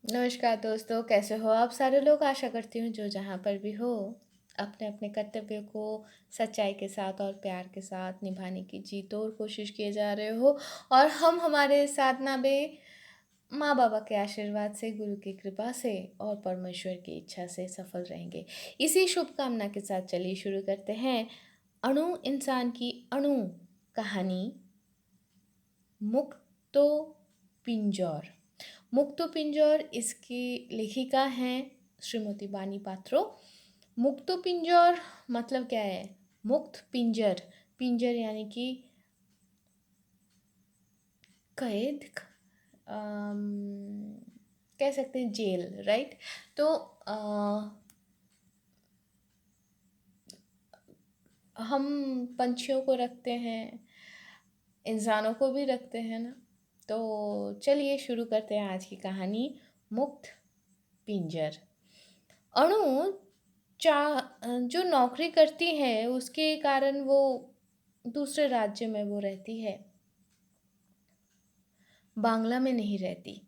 नमस्कार दोस्तों, कैसे हो आप सारे लोग? आशा करती हूँ जो जहाँ पर भी हो, अपने अपने कर्तव्य को सच्चाई के साथ और प्यार के साथ निभाने की जी तोड़ कोशिश किए जा रहे हो। और हम हमारे साधना में माँ बाबा के आशीर्वाद से, गुरु की कृपा से और परमेश्वर की इच्छा से सफल रहेंगे। इसी शुभकामना के साथ चलिए शुरू करते हैं अणु इंसान की अणु कहानी, मुक्तो पिंजौर। मुक्तो पिंजौर इसकी लेखिका हैं श्रीमती बानी पात्रो। मुक्तो पिंजौर मतलब क्या है? मुक्त पिंजर, पिंजर यानी कि कैद, अम, कह सकते हैं जेल, राइट? तो हम पंछियों को रखते हैं, इंसानों को भी रखते हैं ना। तो चलिए शुरू करते हैं आज की कहानी, मुक्त पिंजर। अणु चाह जो नौकरी करती है उसके कारण वो दूसरे राज्य में वो रहती है, बांग्ला में नहीं रहती।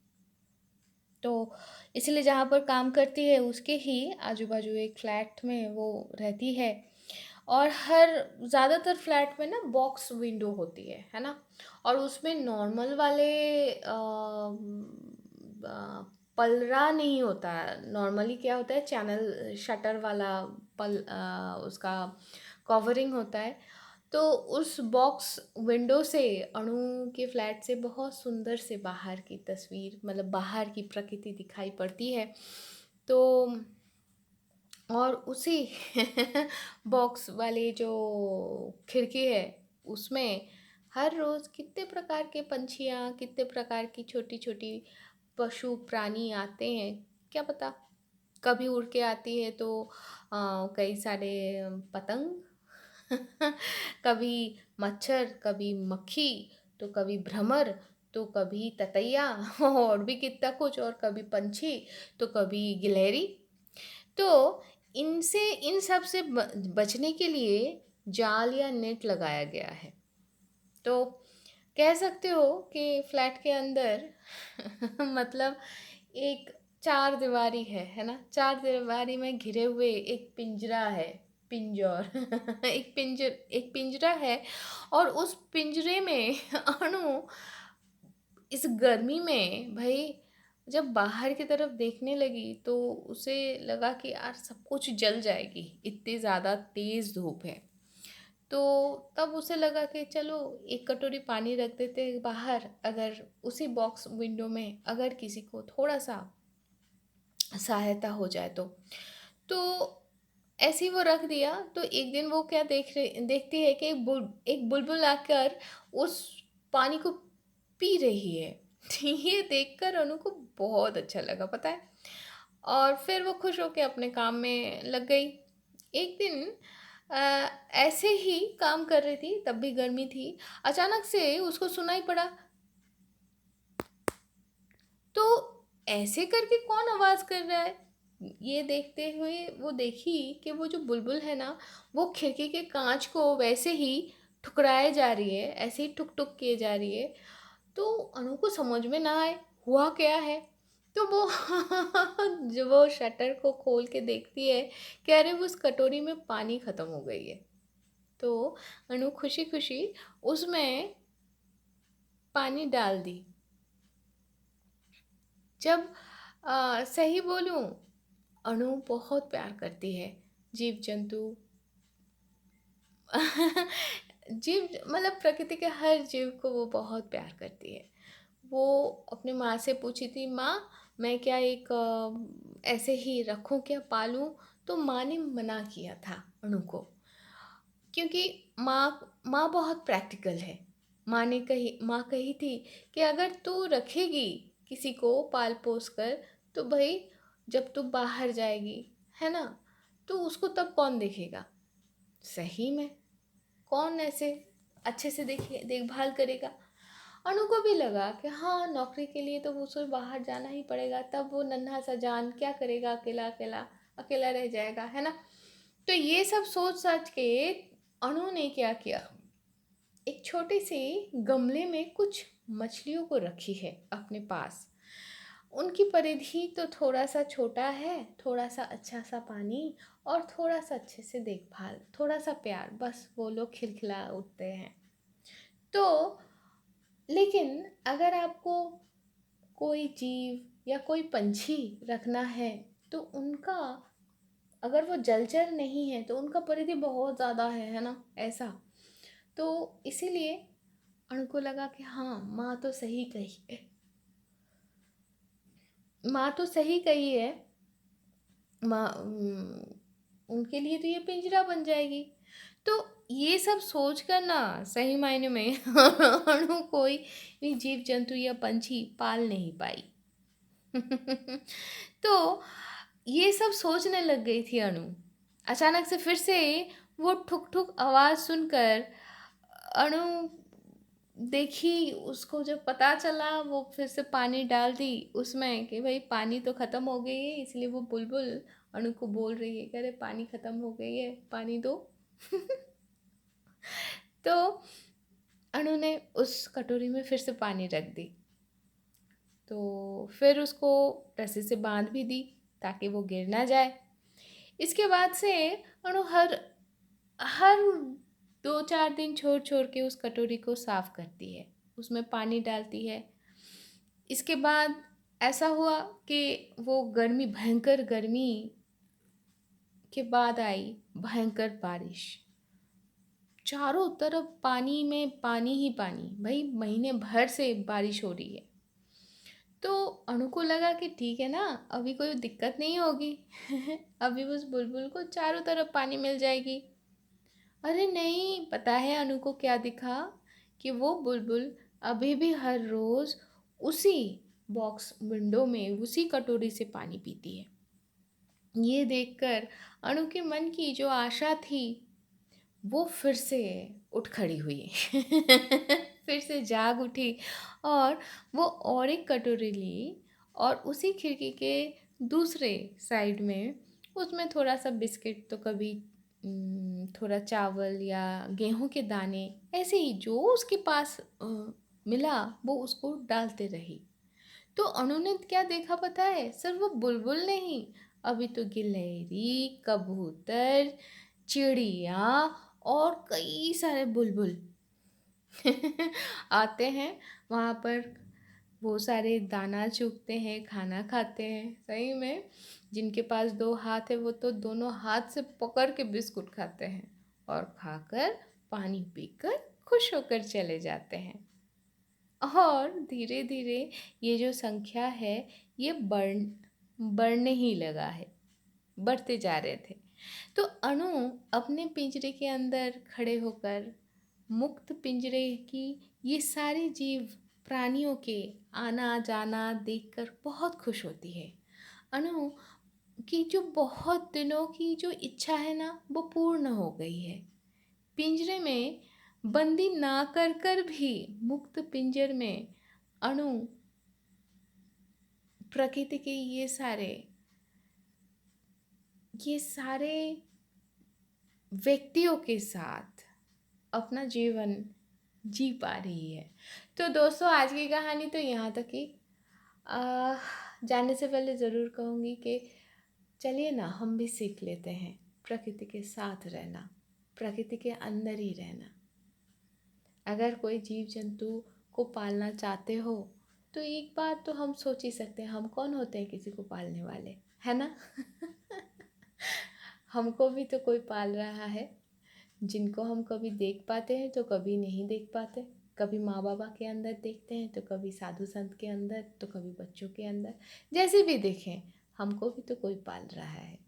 तो इसलिए जहाँ पर काम करती है उसके ही आजू बाजू एक फ्लैट में वो रहती है। और हर ज़्यादातर फ्लैट में ना बॉक्स विंडो होती है ना। और उसमें नॉर्मल वाले पलरा नहीं होता। नॉर्मली क्या होता है, चैनल शटर वाला उसका कवरिंग होता है। तो उस बॉक्स विंडो से अणु के फ्लैट से बहुत सुंदर से बाहर की तस्वीर, मतलब बाहर की प्रकृति दिखाई पड़ती है। तो और उसी बॉक्स वाली जो खिड़की है उसमें हर रोज़ कितने प्रकार के पंछियाँ, कितने प्रकार की छोटी छोटी पशु प्राणी आते हैं, क्या पता। कभी उड़ के आती है तो कई सारे पतंग, कभी मच्छर, कभी मक्खी, तो कभी भ्रमर, तो कभी ततैया और भी कितना कुछ, और कभी पंछी, तो कभी गिलहरी। तो इनसे, इन सब से बचने के लिए जाल या नेट लगाया गया है। तो कह सकते हो कि फ्लैट के अंदर मतलब एक चार दीवारी है ना। चार दीवारी में घिरे हुए एक पिंजरा है, पिंजौर। एक पिंजरा है। और उस पिंजरे में अणु इस गर्मी में भाई जब बाहर की तरफ देखने लगी तो उसे लगा कि यार सब कुछ जल जाएगी, इतनी ज़्यादा तेज़ धूप है। तो तब उसे लगा कि चलो एक कटोरी पानी रख देते हैं बाहर, अगर उसी बॉक्स विंडो में अगर किसी को थोड़ा सा सहायता हो जाए तो ऐसे ही वो रख दिया। तो एक दिन वो क्या देखती है कि एक बुलबुल आकर उस पानी को पी रही है। ये देखकर अनु को बहुत अच्छा लगा, पता है। और फिर वो खुश होकर अपने काम में लग गई। एक दिन ऐसे ही काम कर रही थी, तब भी गर्मी थी। अचानक से उसको सुनाई पड़ा, तो ऐसे करके कौन आवाज़ कर रहा है। ये देखते हुए वो देखी कि वो जो बुलबुल है ना, वो खिड़की के कांच को वैसे ही ठुकराए जा रही है, ऐसे ही ठुक ठुक किए जा रही है। तो अनु को समझ में ना आए हुआ क्या है। तो वो जो वो शटर को खोल के देखती है कि अरे उस कटोरी में पानी ख़त्म हो गई है। तो अनु खुशी खुशी उसमें पानी डाल दी। जब सही बोलूं, अणु बहुत प्यार करती है जीव जंतु। जीव मतलब प्रकृति के हर जीव को वो बहुत प्यार करती है। वो अपने माँ से पूछी थी, माँ मैं क्या एक ऐसे ही रखूं, क्या पालूं? तो माँ ने मना किया था अणु को, क्योंकि माँ बहुत प्रैक्टिकल है। माँ कही थी कि अगर तू रखेगी किसी को पाल पोस कर, तो भाई जब तू बाहर जाएगी, है ना, तो उसको तब कौन देखेगा? सही में कौन ऐसे अच्छे से देखभाल करेगा? अनु को भी लगा कि हाँ, नौकरी के लिए तो उसे बाहर जाना ही पड़ेगा, तब वो नन्हा सा जान क्या करेगा, अकेला अकेला अकेला रह जाएगा, है ना। तो ये सब सोच साच के अनु ने क्या किया, एक छोटे से गमले में कुछ मछलियों को रखी है अपने पास। उनकी परिधि तो थोड़ा-सा छोटा है, थोड़ा-सा अच्छा-सा पानी और थोड़ा-सा अच्छे से देखभाल, थोड़ा-सा प्यार, बस वो लोग खिलखिला उठते हैं। तो लेकिन अगर आपको कोई जीव या कोई पंछी रखना है, तो उनका अगर वो जलचर नहीं है, तो उनका परिधि बहुत ज़्यादा है ना? ऐसा। तो इसीलिए अणु को लगा कि हाँ, माँ तो सही कही है। माँ तो सही कही है। उनके लिए तो ये पिंजरा बन जाएगी। तो ये सब सोच कर ना सही मायने में अणु कोई भी जीव जंतु या पंछी पाल नहीं पाई। तो ये सब सोचने लग गई थी अनु। अचानक से फिर से वो ठुक ठुक आवाज़ सुनकर अनु देखी, उसको जब पता चला वो फिर से पानी डाल दी उसमें कि भाई पानी तो ख़त्म हो गई है, इसलिए वो बुलबुल अनु को बोल रही है कि अरे पानी ख़त्म हो गई है, पानी दो। तो अनु ने उस कटोरी में फिर से पानी रख दी। तो फिर उसको रस्सी से बांध भी दी ताकि वो गिर ना जाए। इसके बाद से अनु हर हर 2-4 दिन छोड़ छोड़ के उस कटोरी को साफ करती है, उसमें पानी डालती है। इसके बाद ऐसा हुआ कि वो भयंकर गर्मी के बाद आई भयंकर बारिश। चारों तरफ पानी में पानी ही पानी, भाई महीने भर से बारिश हो रही है। तो अनु को लगा कि ठीक है ना, अभी कोई दिक्कत नहीं होगी। अभी उस बुलबुल को चारों तरफ पानी मिल जाएगी। अरे नहीं, पता है अनु को क्या दिखा? कि वो बुलबुल अभी भी हर रोज उसी बॉक्स विंडो में उसी कटोरी से पानी पीती है। ये देखकर अनु के मन की जो आशा थी वो फिर से उठ खड़ी हुई। फिर से जाग उठी और वो और एक कटोरी ली और उसी खिड़की के दूसरे साइड में उसमें थोड़ा सा बिस्किट, तो कभी थोड़ा चावल या गेहूं के दाने, ऐसे ही जो उसके पास मिला वो उसको डालते रही। तो अनु ने क्या देखा पता है? सिर्फ वो बुलबुल नहीं, अभी तो गिलहरी, कबूतर, चिड़िया और कई सारे बुलबुल आते हैं वहाँ पर। वो सारे दाना चुगते हैं, खाना खाते हैं। सही में जिनके पास 2 हाथ है वो तो दोनों हाथ से पकड़ के बिस्कुट खाते हैं और खाकर पानी पीकर खुश होकर चले जाते हैं। और धीरे धीरे ये जो संख्या है ये बढ़ने ही लगा है, बढ़ते जा रहे थे। तो अनु अपने पिंजरे के अंदर खड़े होकर मुक्त पिंजरे की ये सारे जीव प्राणियों के आना जाना देखकर बहुत खुश होती है। अनु की जो बहुत दिनों की जो इच्छा है ना वो पूर्ण हो गई है। पिंजरे में बंदी ना कर कर भी मुक्त पिंजर में अणु प्रकृति के ये सारे व्यक्तियों के साथ अपना जीवन जी पा रही है। तो दोस्तों आज की कहानी तो यहाँ तक ही। जाने से पहले ज़रूर कहूँगी कि चलिए ना हम भी सीख लेते हैं प्रकृति के साथ रहना, प्रकृति के अंदर ही रहना। अगर कोई जीव जंतु को पालना चाहते हो तो एक बात तो हम सोच ही सकते हैं, हम कौन होते हैं किसी को पालने वाले, है ना? हमको भी तो कोई पाल रहा है, जिनको हम कभी देख पाते हैं तो कभी नहीं देख पाते। कभी माँ बाबा के अंदर देखते हैं तो कभी साधु संत के अंदर तो कभी बच्चों के अंदर। जैसे भी देखें हमको भी तो कोई पाल रहा है।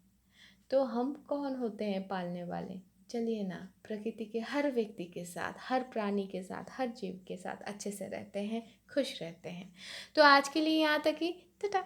तो हम कौन होते हैं पालने वाले? चलिए ना प्रकृति के हर व्यक्ति के साथ, हर प्राणी के साथ, हर जीव के साथ अच्छे से रहते हैं, खुश रहते हैं। तो आज के लिए यहाँ तक ही। टाटा।